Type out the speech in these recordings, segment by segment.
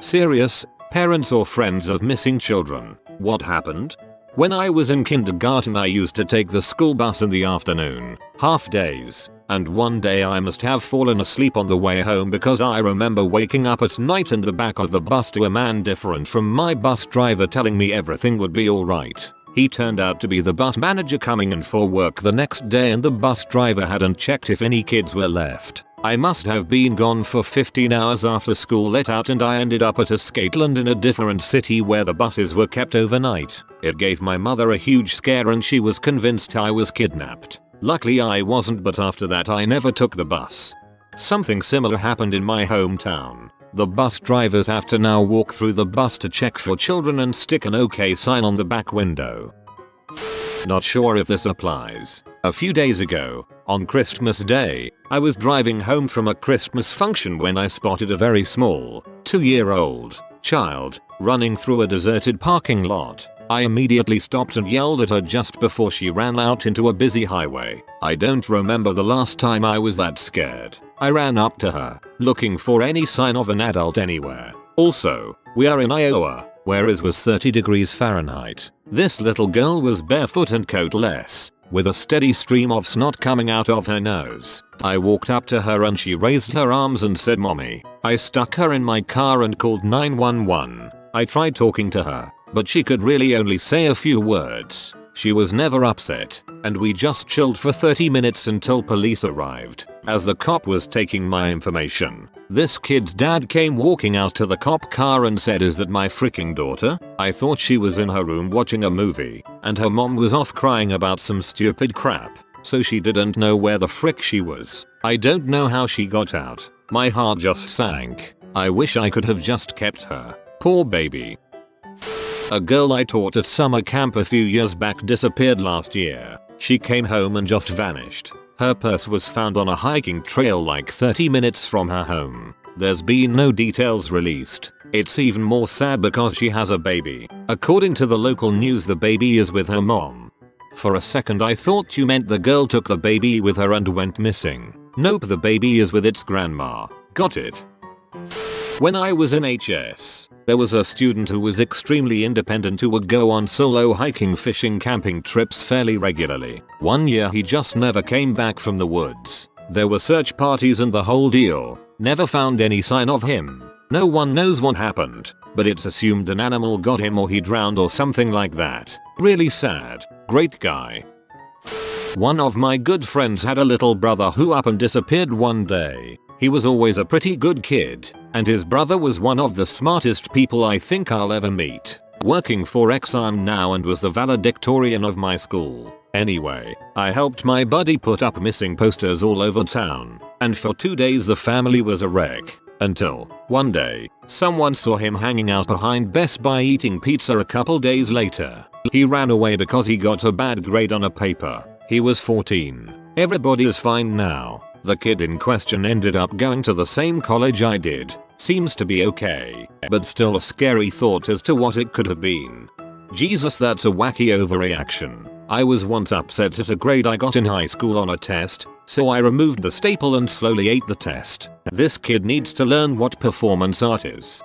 Serious, parents or friends of missing children, what happened? When I was in kindergarten I used to take the school bus in the afternoon, half days, and one day I must have fallen asleep on the way home because I remember waking up at night in the back of the bus to a man different from my bus driver telling me everything would be alright. He turned out to be the bus manager coming in for work the next day and the bus driver hadn't checked if any kids were left. I must have been gone for 15 hours after school let out and I ended up at a skateland in a different city where the buses were kept overnight. It gave my mother a huge scare and she was convinced I was kidnapped. Luckily I wasn't, but after that I never took the bus. Something similar happened in my hometown. The bus drivers have to now walk through the bus to check for children and stick an OK sign on the back window. Not sure if this applies. A few days ago, on Christmas Day, I was driving home from a Christmas function when I spotted a very small, 2-year-old child running through a deserted parking lot. I immediately stopped and yelled at her just before she ran out into a busy highway. I don't remember the last time I was that scared. I ran up to her, looking for any sign of an adult anywhere. Also, we are in Iowa, where it was 30 degrees Fahrenheit. This little girl was barefoot and coatless, with a steady stream of snot coming out of her nose. I walked up to her and she raised her arms and said mommy. I stuck her in my car and called 911. I tried talking to her, but she could really only say a few words. She was never upset, and we just chilled for 30 minutes until police arrived. As the cop was taking my information, this kid's dad came walking out to the cop car and said, "Is that my freaking daughter?" I thought she was in her room watching a movie, and her mom was off crying about some stupid crap, so she didn't know where the frick she was. I don't know how she got out. My heart just sank. I wish I could have just kept her. Poor baby. A girl I taught at summer camp a few years back disappeared last year. She came home and just vanished. Her purse was found on a hiking trail like 30 minutes from her home. There's been no details released. It's even more sad because she has a baby. According to the local news, the baby is with her mom. For a second I thought you meant the girl took the baby with her and went missing. Nope, the baby is with its grandma. Got it. When I was in HS, there was a student who was extremely independent who would go on solo hiking, fishing, camping trips fairly regularly. One year he just never came back from the woods. There were search parties and the whole deal. Never found any sign of him. No one knows what happened, but it's assumed an animal got him or he drowned or something like that. Really sad. Great guy. One of my good friends had a little brother who up and disappeared one day. He was always a pretty good kid, and his brother was one of the smartest people I think I'll ever meet. Working for Exxon now and was the valedictorian of my school. Anyway, I helped my buddy put up missing posters all over town, and for 2 days the family was a wreck. Until, one day, someone saw him hanging out behind Best Buy eating pizza a couple days later. He ran away because he got a bad grade on a paper. He was 14. Everybody is fine now. The kid in question ended up going to the same college I did. Seems to be okay, but still a scary thought as to what it could have been. Jesus, that's a wacky overreaction. I was once upset at a grade I got in high school on a test, so I removed the staple and slowly ate the test. This kid needs to learn what performance art is.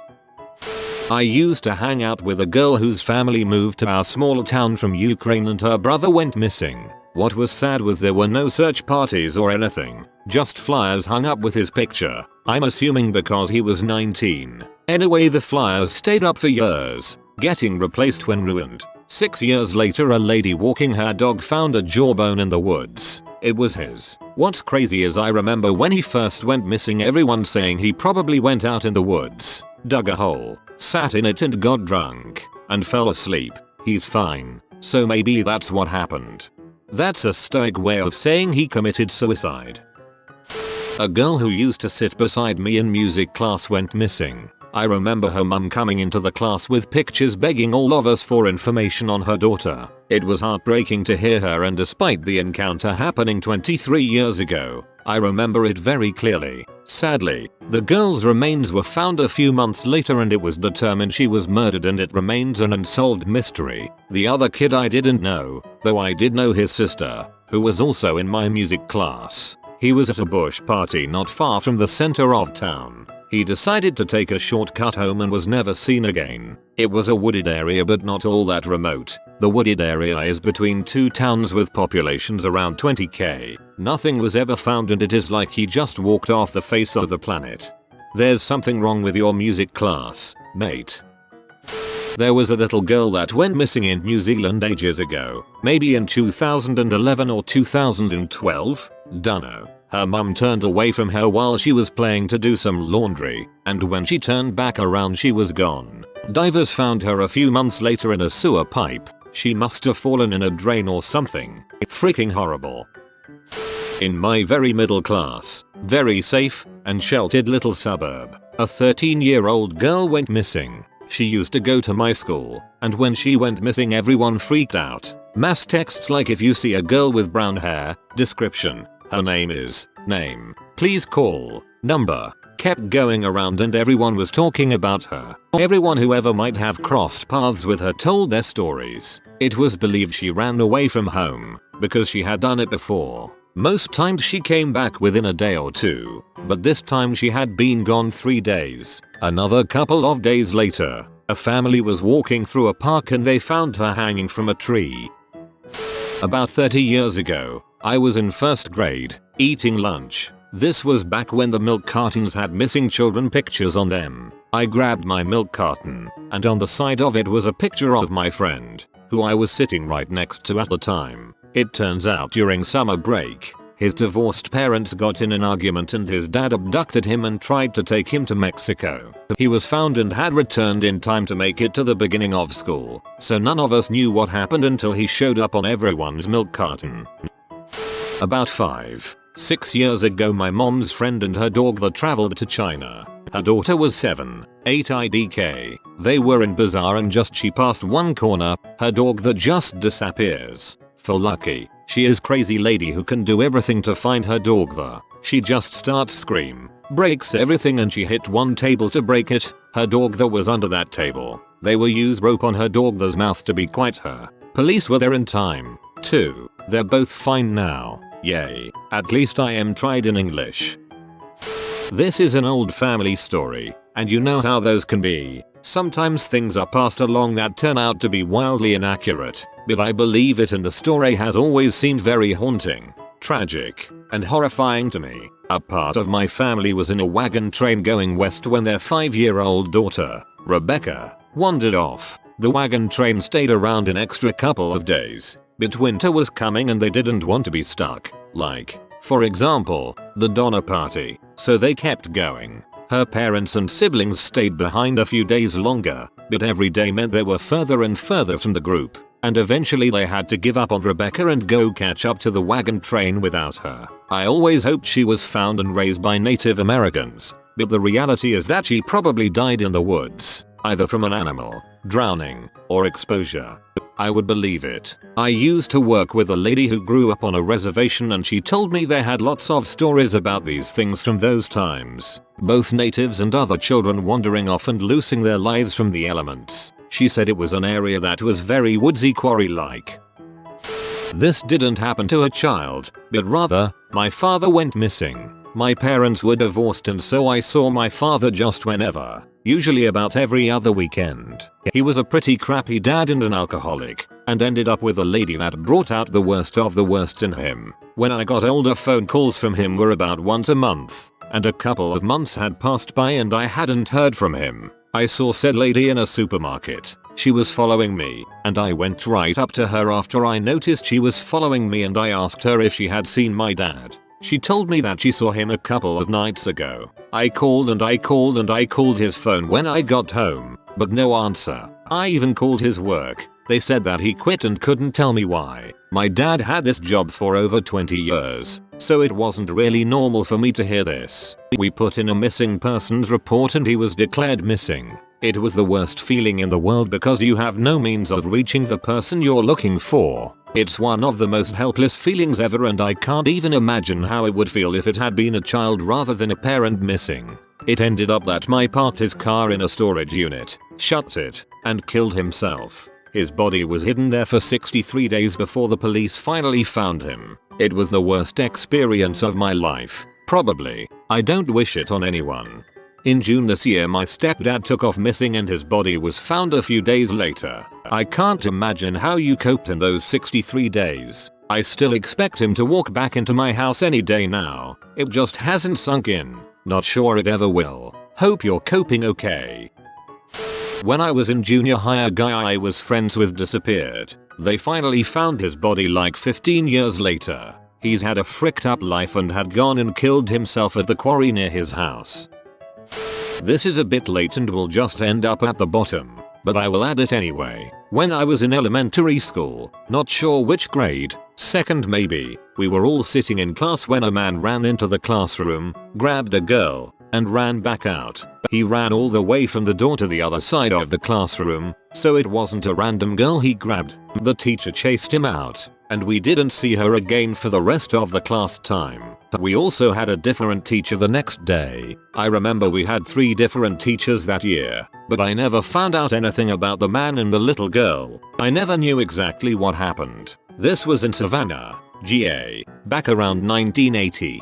I used to hang out with a girl whose family moved to our small town from Ukraine and her brother went missing. What was sad was there were no search parties or anything, just flyers hung up with his picture. I'm assuming because he was 19. Anyway, the flyers stayed up for years, getting replaced when ruined. 6 years later, a lady walking her dog found a jawbone in the woods. It was his. What's crazy is I remember when he first went missing, everyone saying he probably went out in the woods, dug a hole, sat in it and got drunk, and fell asleep. He's fine, so maybe that's what happened. That's a stoic way of saying he committed suicide. A girl who used to sit beside me in music class went missing. I remember her mum coming into the class with pictures begging all of us for information on her daughter. It was heartbreaking to hear her, and despite the encounter happening 23 years ago, I remember it very clearly. Sadly, the girl's remains were found a few months later and it was determined she was murdered, and it remains an unsolved mystery. The other kid I didn't know, though I did know his sister, who was also in my music class. He was at a bush party not far from the center of town. He decided to take a shortcut home and was never seen again. It was a wooded area but not all that remote. The wooded area is between two towns with populations around 20k. Nothing was ever found and it is like he just walked off the face of the planet. There's something wrong with your music class, mate. There was a little girl that went missing in New Zealand ages ago, maybe in 2011 or 2012, dunno. Her mum turned away from her while she was playing to do some laundry, and when she turned back around she was gone. Divers found her a few months later in a sewer pipe. She must have fallen in a drain or something. Freaking horrible. In my very middle class, very safe, and sheltered little suburb, a 13-year-old girl went missing. She used to go to my school, and when she went missing everyone freaked out. Mass texts like if you see a girl with brown hair, description, her name is, name, please call, number, kept going around and everyone was talking about her. Everyone who ever might have crossed paths with her told their stories. It was believed she ran away from home, because she had done it before. Most times she came back within a day or two, but this time she had been gone 3 days. Another couple of days later, a family was walking through a park and they found her hanging from a tree. About 30 years ago, I was in first grade, eating lunch. This was back when the milk cartons had missing children pictures on them. I grabbed my milk carton, and on the side of it was a picture of my friend, who I was sitting right next to at the time. It turns out during summer break, his divorced parents got in an argument and his dad abducted him and tried to take him to Mexico. He was found and had returned in time to make it to the beginning of school, so none of us knew what happened until he showed up on everyone's milk carton. About 5-6 years ago my mom's friend and her dog traveled to China. Her daughter was 7, 8 IDK. They were in bazaar and just she passed one corner, her dog just disappears. For lucky, she is crazy lady who can do everything to find her dog She just starts scream, breaks everything and she hit one table to break it. Her dog was under that table. They were used rope on her dog's mouth to be quiet her. Police were there in time, too. They're both fine now. Yay, at least I am tried in English. This is an old family story, and you know how those can be. Sometimes things are passed along that turn out to be wildly inaccurate, but I believe it and the story has always seemed very haunting, tragic, and horrifying to me. A part of my family was in a wagon train going west when their 5-year-old daughter, Rebecca, wandered off. The wagon train stayed around an extra couple of days, but winter was coming and they didn't want to be stuck, like, for example, the Donner Party, so they kept going. Her parents and siblings stayed behind a few days longer, but every day meant they were further and further from the group, and eventually they had to give up on Rebecca and go catch up to the wagon train without her. I always hoped she was found and raised by Native Americans, but the reality is that she probably died in the woods, either from an animal, drowning, or exposure. I would believe it. I used to work with a lady who grew up on a reservation and she told me they had lots of stories about these things from those times. Both natives and other children wandering off and losing their lives from the elements. She said it was an area that was very woodsy quarry-like. This didn't happen to a child, but rather, my father went missing. My parents were divorced and so I saw my father just whenever, usually about every other weekend. He was a pretty crappy dad and an alcoholic, and ended up with a lady that brought out the worst of the worst in him. When I got older phone calls from him were about once a month, and a couple of months had passed by and I hadn't heard from him. I saw said lady in a supermarket. She was following me, and I went right up to her after I noticed she was following me and I asked her if she had seen my dad. She told me that she saw him a couple of nights ago. I called and I called and I called his phone when I got home, but no answer. I even called his work. They said that he quit and couldn't tell me why. My dad had this job for over 20 years, so it wasn't really normal for me to hear this. We put in a missing persons report and he was declared missing. It was the worst feeling in the world because you have no means of reaching the person you're looking for. It's one of the most helpless feelings ever and I can't even imagine how it would feel if it had been a child rather than a parent missing. It ended up that my parked his car in a storage unit, shut it, and killed himself. His body was hidden there for 63 days before the police finally found him. It was the worst experience of my life, probably. I don't wish it on anyone. In June this year my stepdad took off missing and his body was found a few days later. I can't imagine how you coped in those 63 days. I still expect him to walk back into my house any day now. It just hasn't sunk in. Not sure it ever will. Hope you're coping okay. When I was in junior high, a guy I was friends with disappeared. They finally found his body like 15 years later. He's had a fricked up life and had gone and killed himself at the quarry near his house. This is a bit late and will just end up at the bottom, but I will add it anyway. When I was in elementary school, not sure which grade, second maybe, we were all sitting in class when a man ran into the classroom, grabbed a girl, and ran back out. He ran all the way from the door to the other side of the classroom, so it wasn't a random girl he grabbed. The teacher chased him out, and we didn't see her again for the rest of the class time. We also had a different teacher the next day. I remember we had 3 different teachers that year, but I never found out anything about the man and the little girl. I never knew exactly what happened. This was in Savannah, GA, back around 1980.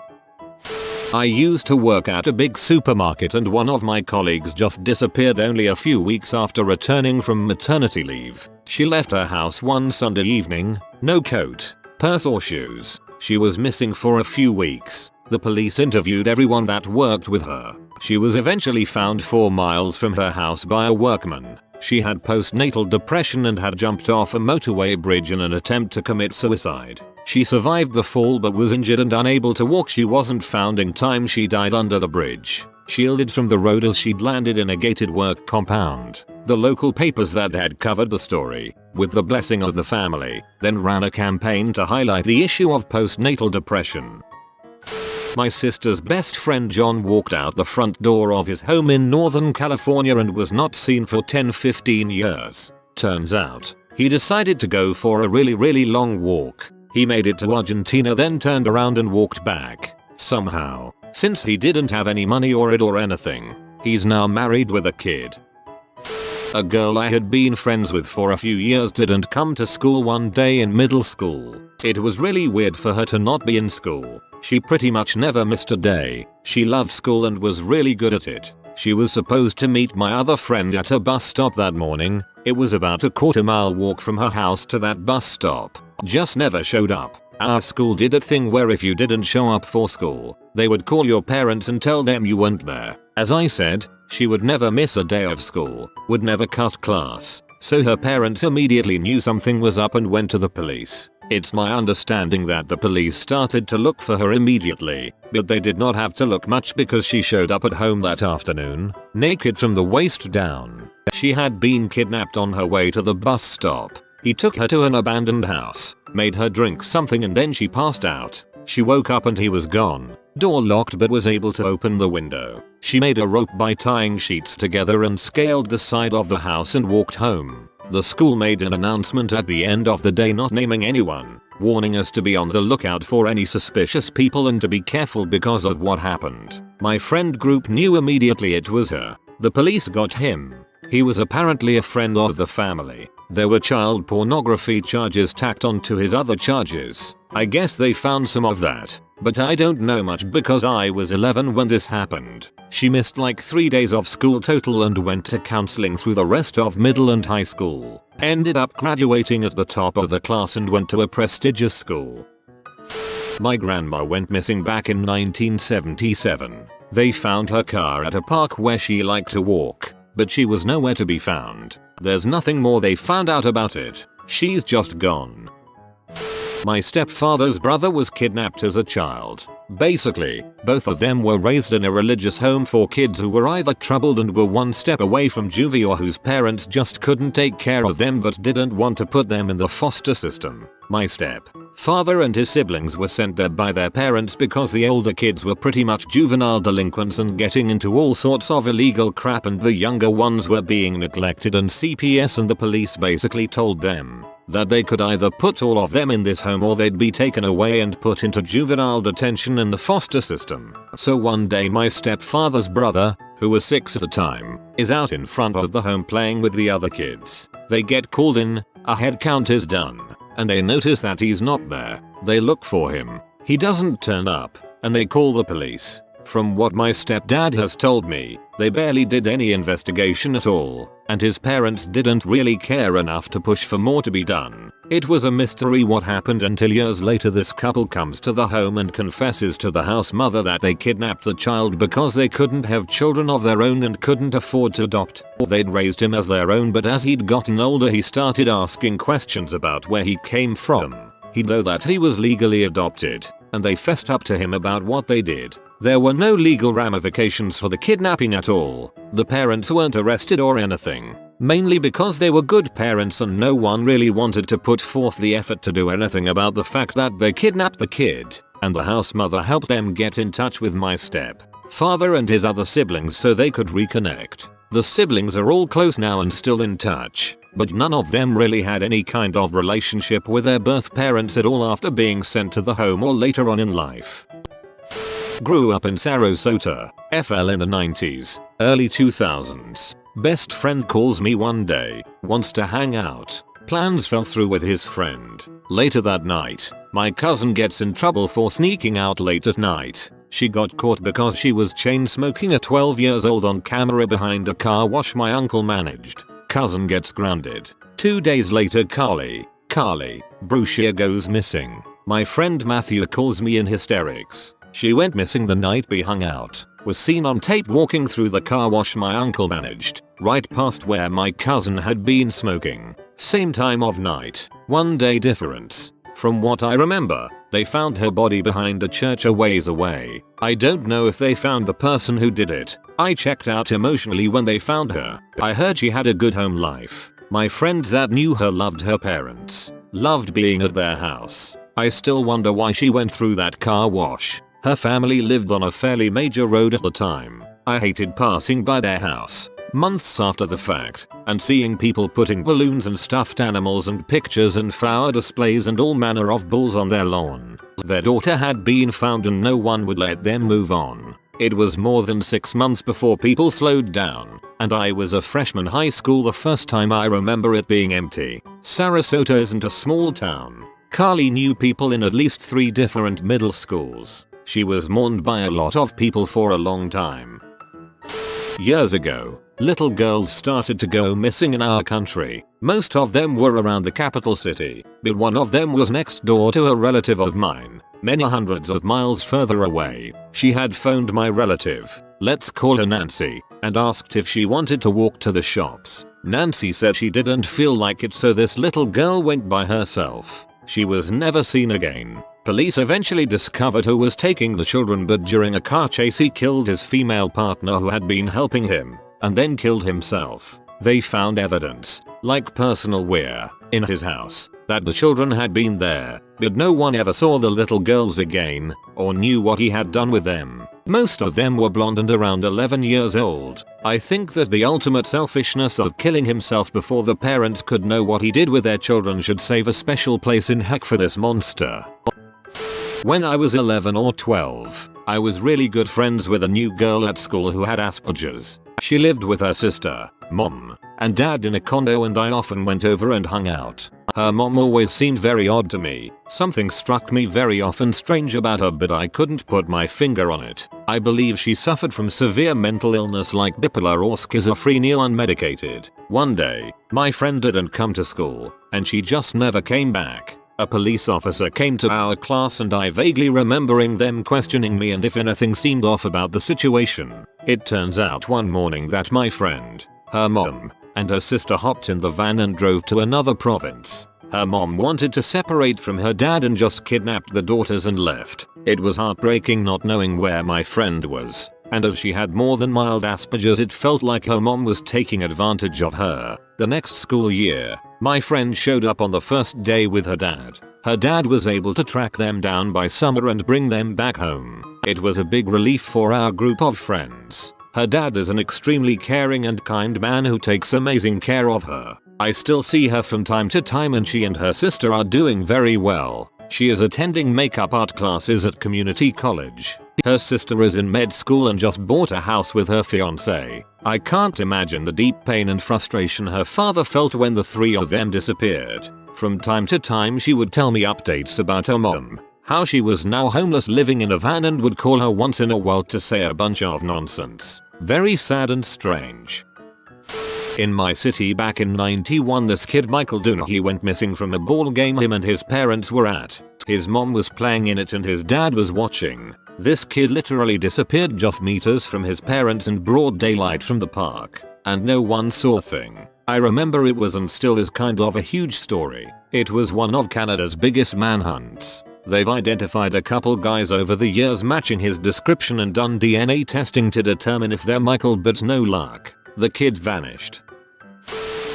I used to work at a big supermarket and one of my colleagues just disappeared only a few weeks after returning from maternity leave. She left her house one Sunday evening, no coat, purse or shoes. She was missing for a few weeks. The police interviewed everyone that worked with her. She was eventually found 4 miles from her house by a workman. She had postnatal depression and had jumped off a motorway bridge in an attempt to commit suicide. She survived the fall but was injured and unable to walk. She wasn't found in time. She died under the bridge, shielded from the road as she'd landed in a gated work compound. The local papers that had covered the story, with the blessing of the family, then ran a campaign to highlight the issue of postnatal depression. My sister's best friend John walked out the front door of his home in Northern California and was not seen for 10-15 years. Turns out, he decided to go for a really long walk. He made it to Argentina, then turned around and walked back. Somehow, since he didn't have any money or anything, he's now married with a kid. A girl I had been friends with for a few years didn't come to school one day in middle school. It was really weird for her to not be in school. She pretty much never missed a day. She loved school and was really good at it. She was supposed to meet my other friend at a bus stop that morning. It was about a quarter-mile walk from her house to that bus stop. Just never showed up. Our school did a thing where if you didn't show up for school, they would call your parents and tell them you weren't there. As I said, she would never miss a day of school, would never cut class, so her parents immediately knew something was up and went to the police. It's my understanding that the police started to look for her immediately, but they did not have to look much because she showed up at home that afternoon, naked from the waist down. She had been kidnapped on her way to the bus stop. He took her to an abandoned house, made her drink something and then she passed out. She woke up and he was gone. Door locked but was able to open the window. She made a rope by tying sheets together and scaled the side of the house and walked home. The school made an announcement at the end of the day not naming anyone, warning us to be on the lookout for any suspicious people and to be careful because of what happened. My friend group knew immediately it was her. The police got him. He was apparently a friend of the family. There were child pornography charges tacked onto his other charges. I guess they found some of that, but I don't know much because I was 11 when this happened. She missed like 3 days of school total and went to counseling through the rest of middle and high school. Ended up graduating at the top of the class and went to a prestigious school. My grandma went missing back in 1977. They found her car at a park where she liked to walk, but she was nowhere to be found. There's nothing more they found out about it. She's just gone. My stepfather's brother was kidnapped as a child. Basically, both of them were raised in a religious home for kids who were either troubled and were one step away from juvie or whose parents just couldn't take care of them but didn't want to put them in the foster system. My stepfather and his siblings were sent there by their parents because the older kids were pretty much juvenile delinquents and getting into all sorts of illegal crap and the younger ones were being neglected, and CPS and the police basically told them that they could either put all of them in this home or they'd be taken away and put into juvenile detention in the foster system. So one day my stepfather's brother, who was 6 at the time, is out in front of the home playing with the other kids. They get called in, a head count is done, and they notice that he's not there. They look for him. He doesn't turn up, and they call the police. From what my stepdad has told me, They barely did any investigation at all, and his parents didn't really care enough to push for more to be done. It was a mystery what happened until years later this couple comes to the home and confesses to the house mother that they kidnapped the child because they couldn't have children of their own and couldn't afford to adopt. They'd raised him as their own, but as he'd gotten older he started asking questions about where he came from. He'd know that he was legally adopted, and they fessed up to him about what they did. There were no legal ramifications for the kidnapping at all. The parents weren't arrested or anything, mainly because they were good parents and no one really wanted to put forth the effort to do anything about the fact that they kidnapped the kid, and the house mother helped them get in touch with my stepfather and his other siblings so they could reconnect. The siblings are all close now and still in touch, but none of them really had any kind of relationship with their birth parents at all after being sent to the home or later on in life. Grew up in Sarasota, FL in the 90s, early 2000s. Best friend calls me one day, wants to hang out. Plans fell through with his friend. Later that night, my cousin gets in trouble for sneaking out late at night. She got caught because she was chain smoking at 12 years old on camera behind a car wash my uncle managed. Cousin gets grounded. 2 days later Carly, Brucia goes missing. My friend Matthew calls me in hysterics. She went missing the night we hung out, was seen on tape walking through the car wash my uncle managed, right past where my cousin had been smoking. Same time of night, 1 day difference. From what I remember, they found her body behind a church a ways away. I don't know if they found the person who did it. I checked out emotionally when they found her. I heard she had a good home life. My friends that knew her loved her parents, loved being at their house. I still wonder why she went through that car wash. Her family lived on a fairly major road at the time. I hated passing by their house months after the fact and seeing people putting balloons and stuffed animals and pictures and flower displays and all manner of bulls on their lawn. Their daughter had been found and no one would let them move on. It was more than 6 months before people slowed down, and I was a freshman high school the first time I remember it being empty. Sarasota isn't a small town. Carly knew people in at least 3 different middle schools. She was mourned by a lot of people for a long time. Years ago, little girls started to go missing in our country. Most of them were around the capital city, but one of them was next door to a relative of mine, many hundreds of miles further away. She had phoned my relative, let's call her Nancy, and asked if she wanted to walk to the shops. Nancy said she didn't feel like it, so this little girl went by herself. She was never seen again. Police eventually discovered who was taking the children, but during a car chase he killed his female partner who had been helping him, and then killed himself. They found evidence, like personal wear, in his house, that the children had been there, but no one ever saw the little girls again, or knew what he had done with them. Most of them were blonde and around 11 years old. I think that the ultimate selfishness of killing himself before the parents could know what he did with their children should save a special place in heck for this monster. When I was 11 or 12, I was really good friends with a new girl at school who had Asperger's. She lived with her sister, mom, and dad in a condo, and I often went over and hung out. Her mom always seemed very odd to me. Something struck me very often strange about her, but I couldn't put my finger on it. I believe she suffered from severe mental illness like bipolar or schizophrenia unmedicated. One day, my friend didn't come to school, and she just never came back. A police officer came to our class and I vaguely remembering them questioning me and if anything seemed off about the situation. It turns out one morning that my friend, her mom, and her sister hopped in the van and drove to another province. Her mom wanted to separate from her dad and just kidnapped the daughters and left. It was heartbreaking not knowing where my friend was, and as she had more than mild Asperger's, it felt like her mom was taking advantage of her. The next school year, my friend showed up on the first day with her dad. Her dad was able to track them down by summer and bring them back home. It was a big relief for our group of friends. Her dad is an extremely caring and kind man who takes amazing care of her. I still see her from time to time and she and her sister are doing very well. She is attending makeup art classes at community college. Her sister is in med school and just bought a house with her fiance. I can't imagine the deep pain and frustration her father felt when the 3 of them disappeared. From time to time she would tell me updates about her mom, how she was now homeless living in a van and would call her once in a while to say a bunch of nonsense. Very sad and strange. In my city back in 91, this kid Michael He went missing from a ball game him and his parents were at. His mom was playing in it and his dad was watching. This kid literally disappeared just meters from his parents in broad daylight from the park, and no one saw a thing. I remember it was and still is kind of a huge story. It was one of Canada's biggest manhunts. They've identified a couple guys over the years matching his description and done DNA testing to determine if they're Michael, but no luck. The kid vanished.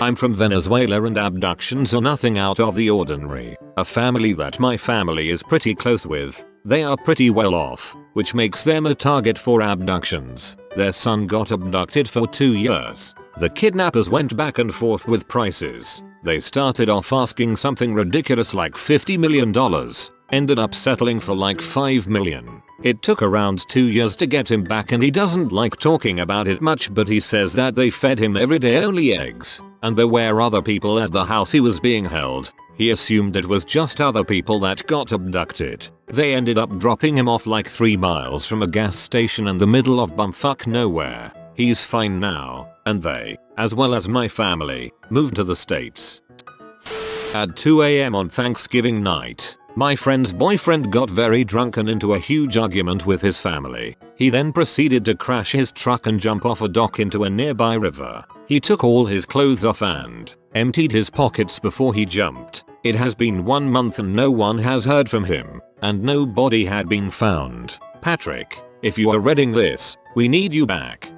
I'm from Venezuela and abductions are nothing out of the ordinary. A family that my family is pretty close with. They are pretty well off, which makes them a target for abductions. Their son got abducted for 2 years. The kidnappers went back and forth with prices. They started off asking something ridiculous like $50 million. Ended up settling for like $5 million. It took around 2 years to get him back and he doesn't like talking about it much, but he says that they fed him every day only eggs. And there were other people at the house he was being held. He assumed it was just other people that got abducted. They ended up dropping him off like 3 miles from a gas station in the middle of bumfuck nowhere. He's fine now, and they, as well as my family, moved to the States. At 2 AM on Thanksgiving night, my friend's boyfriend got very drunk and into a huge argument with his family. He then proceeded to crash his truck and jump off a dock into a nearby river. He took all his clothes off and emptied his pockets before he jumped. It has been 1 month and no one has heard from him, and no body had been found. Patrick, if you are reading this, we need you back.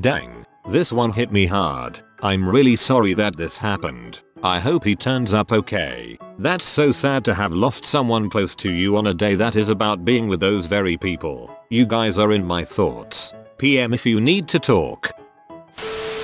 Dang, this one hit me hard. I'm really sorry that this happened. I hope he turns up okay. That's so sad to have lost someone close to you on a day that is about being with those very people. You guys are in my thoughts. PM if you need to talk.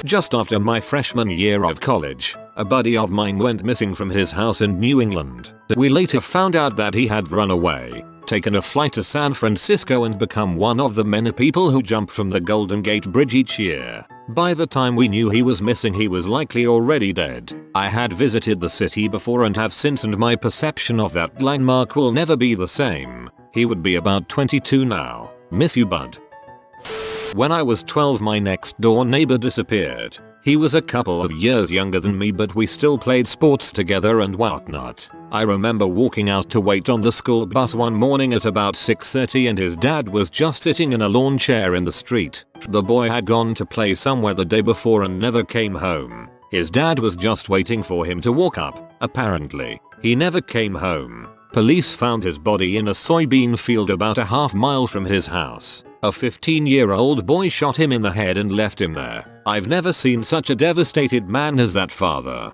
Just after my freshman year of college, a buddy of mine went missing from his house in New England. We later found out that he had run away, taken a flight to San Francisco and become one of the many people who jump from the Golden Gate Bridge each year. By the time we knew he was missing, he was likely already dead. I had visited the city before and have since, and my perception of that landmark will never be the same. He would be about 22 now. Miss you, bud. When I was 12, my next door neighbor disappeared. He was a couple of years younger than me, but we still played sports together and whatnot. I remember walking out to wait on the school bus one morning at about 6:30 and his dad was just sitting in a lawn chair in the street. The boy had gone to play somewhere the day before and never came home. His dad was just waiting for him to walk up. Apparently, he never came home. Police found his body in a soybean field about a half mile from his house. A 15-year-old boy shot him in the head and left him there. I've never seen such a devastated man as that father.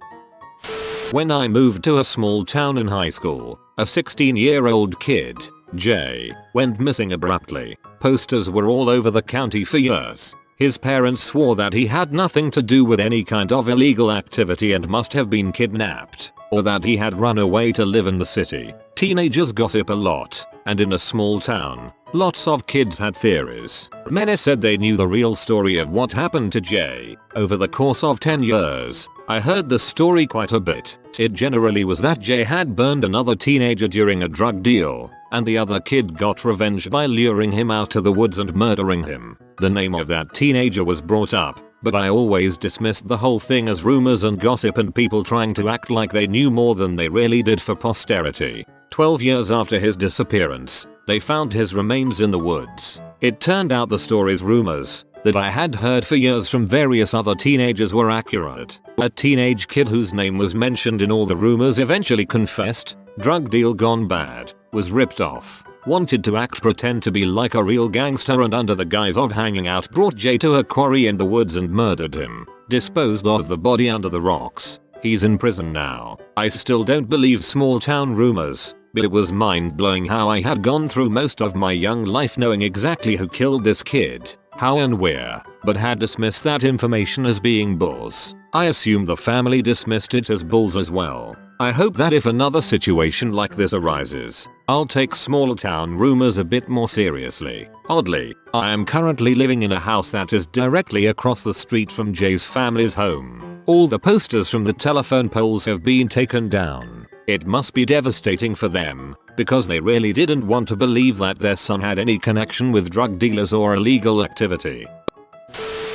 When I moved to a small town in high school, a 16-year-old kid, Jay, went missing abruptly. Posters were all over the county for years. His parents swore that he had nothing to do with any kind of illegal activity and must have been kidnapped, or that he had run away to live in the city. Teenagers gossip a lot, and in a small town, lots of kids had theories. Many said they knew the real story of what happened to Jay. Over the course of 10 years, I heard the story quite a bit. It generally was that Jay had burned another teenager during a drug deal, and the other kid got revenge by luring him out to the woods and murdering him. The name of that teenager was brought up, but I always dismissed the whole thing as rumors and gossip and people trying to act like they knew more than they really did for posterity. 12 years after his disappearance, they found his remains in the woods. It turned out the story's rumors that I had heard for years from various other teenagers were accurate. A teenage kid whose name was mentioned in all the rumors eventually confessed, drug deal gone bad, was ripped off, wanted to pretend to be like a real gangster, and under the guise of hanging out brought Jay to a quarry in the woods and murdered him, disposed of the body under the rocks. He's in prison now. I still don't believe small town rumors, but it was mind-blowing how I had gone through most of my young life knowing exactly who killed this kid, how and where, but had dismissed that information as being bulls. I assume the family dismissed it as bulls as well. I hope that if another situation like this arises, I'll take small town rumors a bit more seriously. Oddly, I am currently living in a house that is directly across the street from Jay's family's home. All the posters from the telephone poles have been taken down. It must be devastating for them, because they really didn't want to believe that their son had any connection with drug dealers or illegal activity.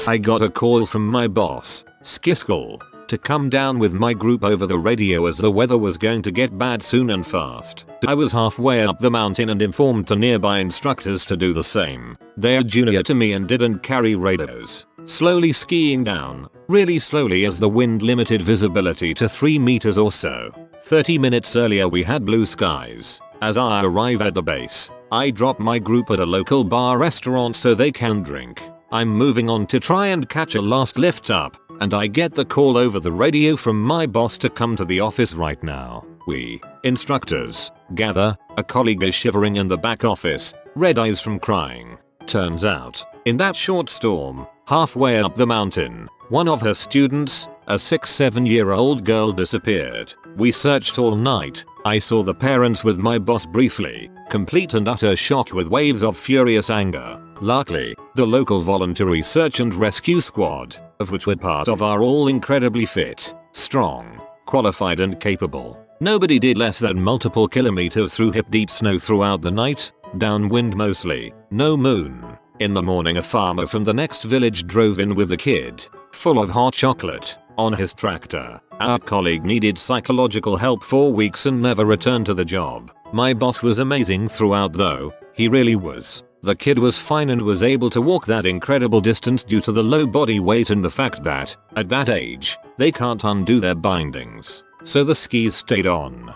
I got a call from my boss, Skiskel, to come down with my group over the radio as the weather was going to get bad soon and fast. I was halfway up the mountain and informed the nearby instructors to do the same. They're junior to me and didn't carry radios. Slowly skiing down, really slowly as the wind limited visibility to 3 meters or so. 30 minutes earlier we had blue skies. As I arrive at the base, I drop my group at a local bar restaurant so they can drink. I'm moving on to try and catch a last lift up, and I get the call over the radio from my boss to come to the office right now. We, instructors, gather. A colleague is shivering in the back office, red eyes from crying. Turns out, in that short storm, halfway up the mountain, one of her students, a 6-7-year-old girl, disappeared. We searched all night. I saw the parents with my boss briefly, complete and utter shock with waves of furious anger. Luckily, the local voluntary search and rescue squad, of which were part of our all incredibly fit, strong, qualified and capable. Nobody did less than multiple kilometers through hip deep snow throughout the night, downwind mostly, no moon. In the morning a farmer from the next village drove in with a kid, full of hot chocolate, on his tractor. Our colleague needed psychological help for weeks and never returned to the job. My boss was amazing throughout though, he really was. The kid was fine and was able to walk that incredible distance due to the low body weight and the fact that, at that age, they can't undo their bindings. So the skis stayed on.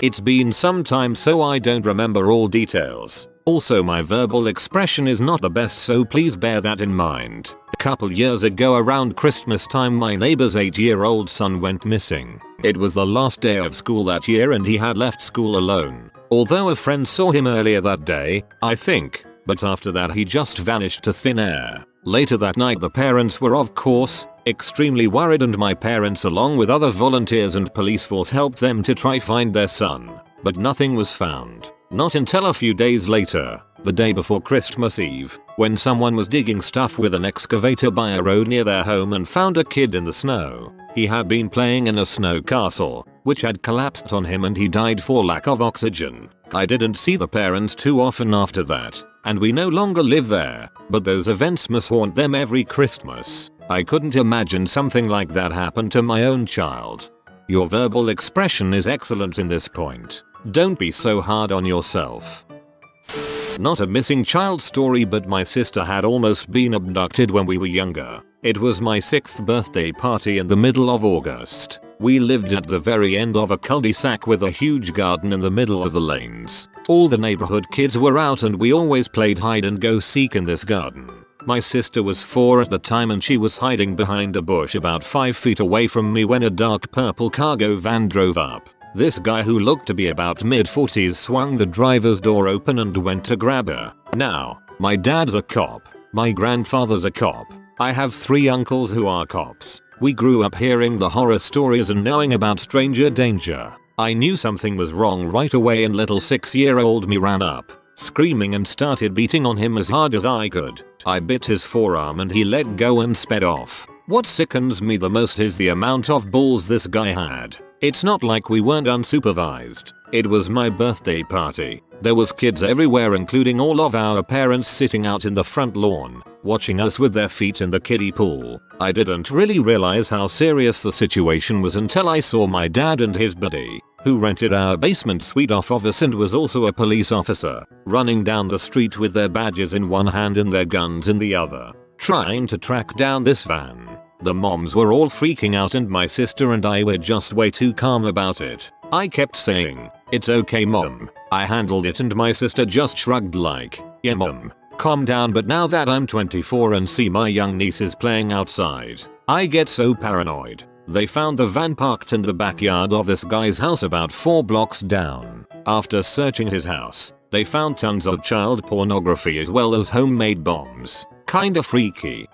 It's been some time so I don't remember all details. Also my verbal expression is not the best so please bear that in mind. A couple years ago around Christmas time my neighbor's 8-year-old son went missing. It was the last day of school that year and he had left school alone. Although a friend saw him earlier that day, I think, but after that he just vanished to thin air. Later that night the parents were of course, extremely worried and my parents along with other volunteers and police force helped them to try find their son. But nothing was found. Not until a few days later, the day before Christmas Eve, when someone was digging stuff with an excavator by a road near their home and found a kid in the snow. He had been playing in a snow castle, which had collapsed on him and he died for lack of oxygen. I didn't see the parents too often after that, and we no longer live there, but those events must haunt them every Christmas. I couldn't imagine something like that happen to my own child. Your verbal expression is excellent in this point. Don't be so hard on yourself. Not a missing child story but my sister had almost been abducted when we were younger. It was my 6th birthday party in the middle of August. We lived at the very end of a cul-de-sac with a huge garden in the middle of the lanes. All the neighborhood kids were out and we always played hide and go seek in this garden. My sister was 4 at the time and she was hiding behind a bush about 5 feet away from me when a dark purple cargo van drove up. This guy who looked to be about mid-40s swung the driver's door open and went to grab her. Now, my dad's a cop. My grandfather's a cop. I have 3 uncles who are cops. We grew up hearing the horror stories and knowing about stranger danger. I knew something was wrong right away and little 6-year-old me ran up, screaming and started beating on him as hard as I could. I bit his forearm and he let go and sped off. What sickens me the most is the amount of balls this guy had. It's not like we weren't unsupervised. It was my birthday party. There was kids everywhere including all of our parents sitting out in the front lawn, watching us with their feet in the kiddie pool. I didn't really realize how serious the situation was until I saw my dad and his buddy, who rented our basement suite off of us and was also a police officer, running down the street with their badges in one hand and their guns in the other, trying to track down this van. The moms were all freaking out and my sister and I were just way too calm about it. I kept saying, "It's okay mom, I handled it," and my sister just shrugged like, "Yeah mom, calm down." But now that I'm 24 and see my young nieces playing outside, I get so paranoid. They found the van parked in the backyard of this guy's house about 4 blocks down. After searching his house, they found tons of child pornography as well as homemade bombs. Kinda freaky.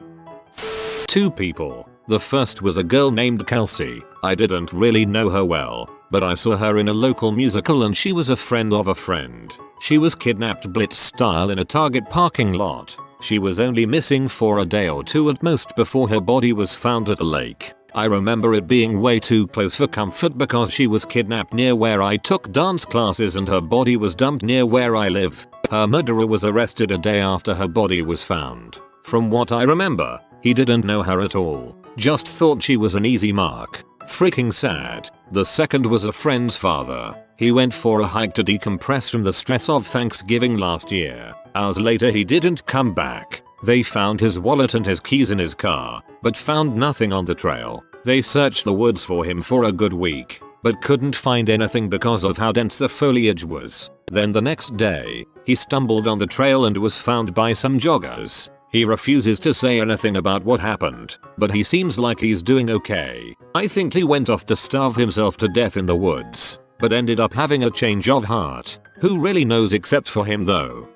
2 people. The first was a girl named Kelsey. I didn't really know her well, but I saw her in a local musical and she was a friend of a friend. She was kidnapped Blitz style in a Target parking lot. She was only missing for a day or 2 at most before her body was found at a lake. I remember it being way too close for comfort because she was kidnapped near where I took dance classes and her body was dumped near where I live. Her murderer was arrested a day after her body was found. From what I remember, he didn't know her at all. Just thought she was an easy mark. Freaking sad. The second was a friend's father. He went for a hike to decompress from the stress of Thanksgiving last year. Hours later he didn't come back. They found his wallet and his keys in his car, but found nothing on the trail. They searched the woods for him for a good week, but couldn't find anything because of how dense the foliage was. Then the next day, he stumbled on the trail and was found by some joggers. He refuses to say anything about what happened, but he seems like he's doing okay. I think he went off to starve himself to death in the woods, but ended up having a change of heart. Who really knows except for him though?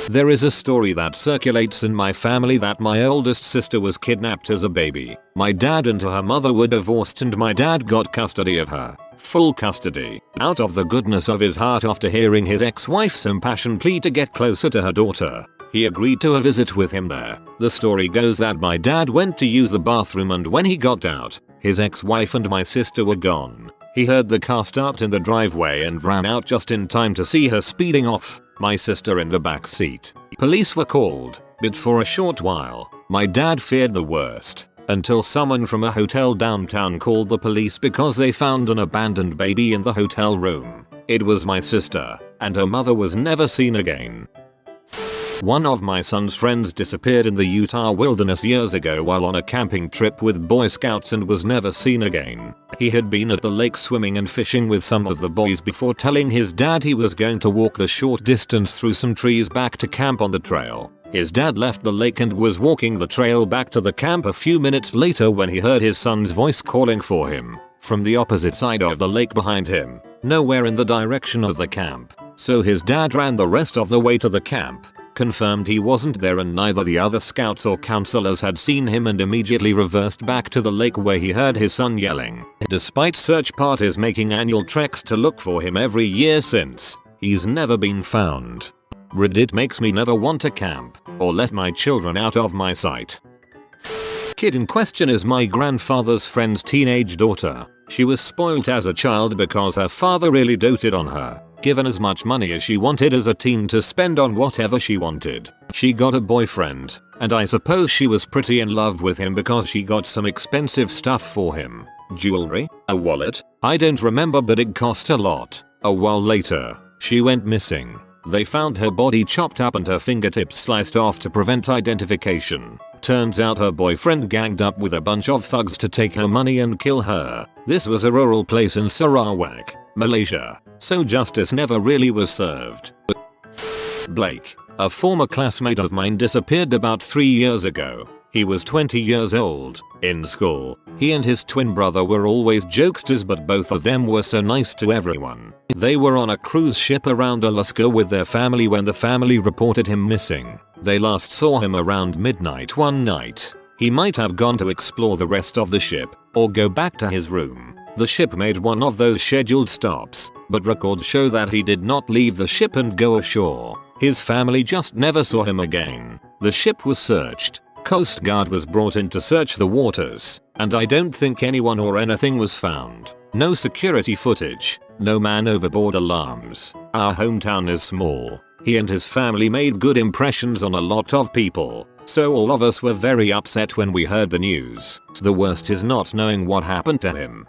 There is a story that circulates in my family that my oldest sister was kidnapped as a baby. My dad and her mother were divorced and my dad got custody of her. Full custody. Out of the goodness of his heart after hearing his ex-wife's impassioned plea to get closer to her daughter, he agreed to a visit with him there. The story goes that my dad went to use the bathroom and when he got out, his ex-wife and my sister were gone. He heard the car start in the driveway and ran out just in time to see her speeding off, my sister in the back seat. Police were called, but for a short while, my dad feared the worst, until someone from a hotel downtown called the police because they found an abandoned baby in the hotel room. It was my sister, and her mother was never seen again. One of my son's friends disappeared in the Utah wilderness years ago while on a camping trip with Boy Scouts and was never seen again. He had been at the lake swimming and fishing with some of the boys before telling his dad he was going to walk the short distance through some trees back to camp on the trail. His dad left the lake and was walking the trail back to the camp a few minutes later when he heard his son's voice calling for him from the opposite side of the lake behind him, nowhere in the direction of the camp. So his dad ran the rest of the way to the camp, confirmed he wasn't there and neither the other scouts or counselors had seen him and immediately reversed back to the lake where he heard his son yelling. Despite search parties making annual treks to look for him every year since, he's never been found. Reddit makes me never want to camp or let my children out of my sight. Kid in question is my grandfather's friend's teenage daughter. She was spoiled as a child because her father really doted on her, given as much money as she wanted as a teen to spend on whatever she wanted. She got a boyfriend, and I suppose she was pretty in love with him because she got some expensive stuff for him. Jewelry? A wallet? I don't remember, but it cost a lot. A while later, she went missing. They found her body chopped up and her fingertips sliced off to prevent identification. Turns out her boyfriend ganged up with a bunch of thugs to take her money and kill her. This was a rural place in Sarawak, Malaysia, so justice never really was served. Blake, a former classmate of mine, disappeared about 3 years ago. He was 20 years old. In school, he and his twin brother were always jokesters, but both of them were so nice to everyone. They were on a cruise ship around Alaska with their family when the family reported him missing. They last saw him around midnight one night. He might have gone to explore the rest of the ship or go back to his room. The ship made one of those scheduled stops, but records show that he did not leave the ship and go ashore. His family just never saw him again. The ship was searched. Coast Guard was brought in to search the waters, and I don't think anyone or anything was found. No security footage, no man overboard alarms. Our hometown is small. He and his family made good impressions on a lot of people, so all of us were very upset when we heard the news. The worst is not knowing what happened to him.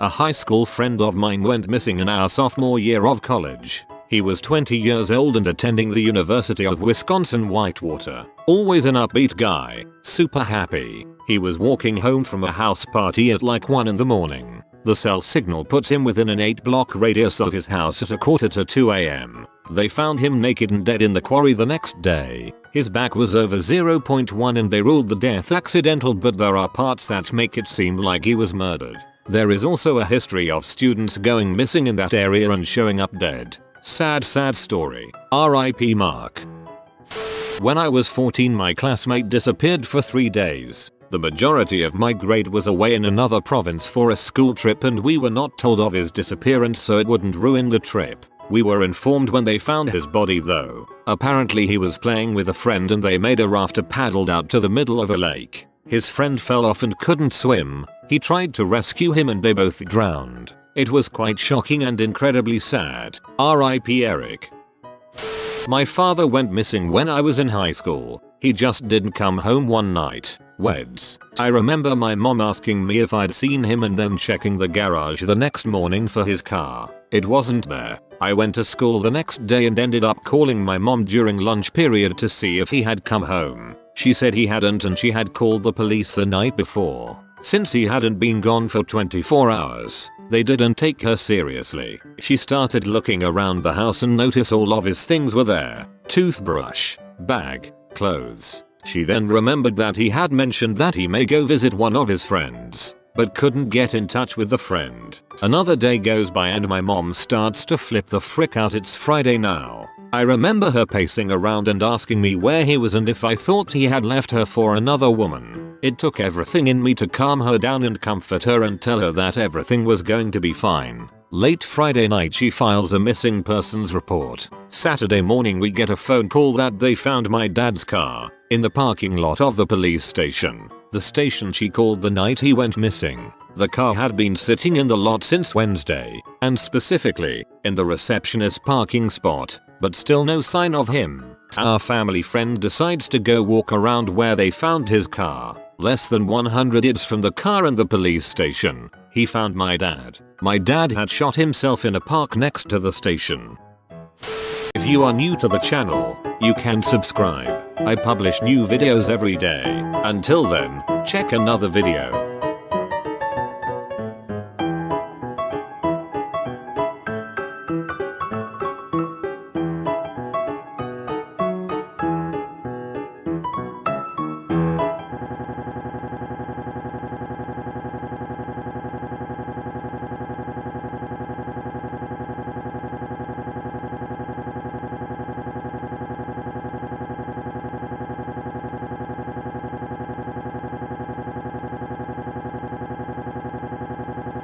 A high school friend of mine went missing in our sophomore year of college. He was 20 years old and attending the University of Wisconsin-Whitewater. Always an upbeat guy, super happy. He was walking home from a house party at like 1 in the morning. The cell signal puts him within an 8-block radius of his house at 1:45 a.m. They found him naked and dead in the quarry the next day. His back was over 0.1 and they ruled the death accidental, but there are parts that make it seem like he was murdered. There is also a history of students going missing in that area and showing up dead. Sad story. R.I.P. Mark. When I was 14, my classmate disappeared for 3 days. The majority of my grade was away in another province for a school trip and we were not told of his disappearance so it wouldn't ruin the trip. We were informed when they found his body though. Apparently he was playing with a friend and they made a raft and paddled out to the middle of a lake. His friend fell off and couldn't swim. He tried to rescue him and they both drowned. It was quite shocking and incredibly sad. R.I.P. Eric. My father went missing when I was in high school. He just didn't come home one night. Weds. I remember my mom asking me if I'd seen him and then checking the garage the next morning for his car. It wasn't there. I went to school the next day and ended up calling my mom during lunch period to see if he had come home. She said he hadn't and she had called the police the night before. Since he hadn't been gone for 24 hours, they didn't take her seriously. She started looking around the house and noticed all of his things were there. Toothbrush, bag, clothes. She then remembered that he had mentioned that he may go visit one of his friends, but couldn't get in touch with the friend. Another day goes by and my mom starts to flip the frick out. It's Friday now. I remember her pacing around and asking me where he was and if I thought he had left her for another woman. It took everything in me to calm her down and comfort her and tell her that everything was going to be fine. Late Friday night she files a missing persons report. Saturday morning we get a phone call that they found my dad's car in the parking lot of the police station. The station she called the night he went missing. The car had been sitting in the lot since Wednesday, and specifically in the receptionist parking spot, but still no sign of him. Our family friend decides to go walk around where they found his car. Less than 100 yards from the car and the police station, he found my dad. My dad had shot himself in a park next to the station. If you are new to the channel, you can subscribe. I publish new videos every day. Until then, check another video.